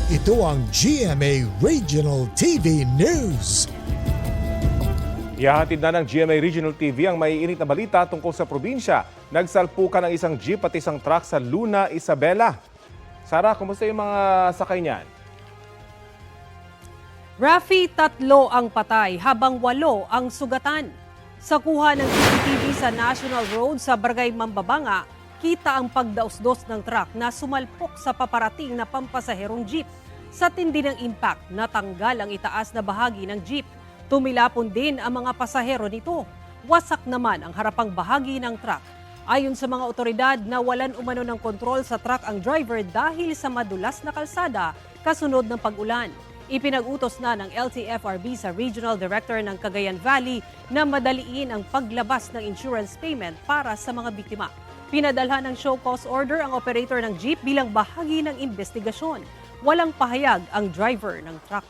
Ito ang GMA Regional TV News. Ihahatid na ng GMA Regional TV ang maiinit na balita tungkol sa probinsya. Nagsalpukan ng isang jeep at isang truck sa Luna, Isabela. Sara, kumusta yung mga sakay niyan? Rafi, 3 ang patay habang 8 ang sugatan. Sa kuha ng CCTV sa National Road sa Barangay Mambabanga, kita ang pagdaos-dos ng truck na sumalpok sa paparating na pampasaherong jeep. Sa tindi ng impact, natanggal ang itaas na bahagi ng jeep. Tumilapon din ang mga pasahero nito. Wasak naman ang harapang bahagi ng truck. Ayon sa mga otoridad, nawalan umano ng kontrol sa truck ang driver dahil sa madulas na kalsada kasunod ng pag-ulan. Ipinag-utos na ng LTFRB sa Regional Director ng Cagayan Valley na madaliin ang paglabas ng insurance payment para sa mga biktima. Pinadalhan ng show cause order ang operator ng jeep bilang bahagi ng investigasyon. Walang pahayag ang driver ng truck.